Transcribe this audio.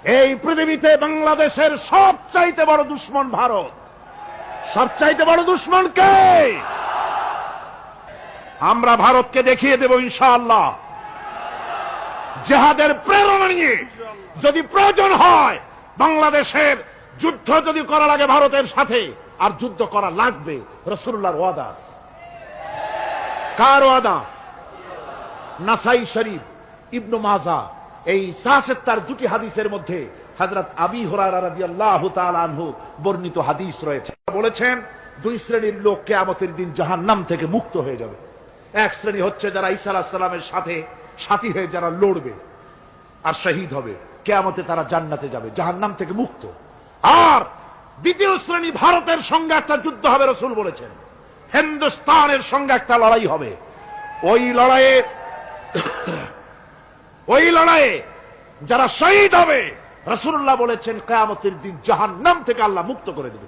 এই পৃথিবীতে বাংলাদেশের সবচাইতে বড় দুশ্মন ভারত। সবচাইতে বড় দুশ্মন কে? আমরা ভারতকে দেখিয়ে দেব ইনশাআল্লাহ। জিহাদের প্রেরণা নিয়ে যদি প্রয়োজন হয় বাংলাদেশের যুদ্ধ যদি করা লাগে ভারতের সাথে, আর যুদ্ধ করা লাগবে, রাসূলুল্লাহর ওয়াদা আছে। কার ওয়াদা? নাসাই শরীফ, ইবনে মাজাহ, এই তার দুটি হাদিসের মধ্যে হযরত আবী হুরায়রা রাদিয়াল্লাহু তাআলা আনহু বর্ণিত হাদিস রয়েছে। বলেছেন দুই শ্রেণীর লোক কিয়ামতের দিন জাহান্নাম থেকে মুক্ত হয়ে যাবে। এক শ্রেণী হচ্ছে যারা ঈসা আলাইহিস সালামের সাথে সাথী হয়ে যারা লড়বে আর শহীদ হবে, কিয়ামতে তারা জান্নাতে যাবে, জাহান্নাম থেকে মুক্ত। আর দ্বিতীয় শ্রেণী ভারতের সঙ্গে একটা যুদ্ধ হবে, রাসূল বলেছেন হিন্দুস্তানের সঙ্গে একটা লড়াই হবে। ওই লড়াইয়ে যারা শহীদ হবে রাসূলুল্লাহ বলেছেন কিয়ামতের দিন জাহান্নাম থেকে আল্লাহ মুক্ত করে দেবে।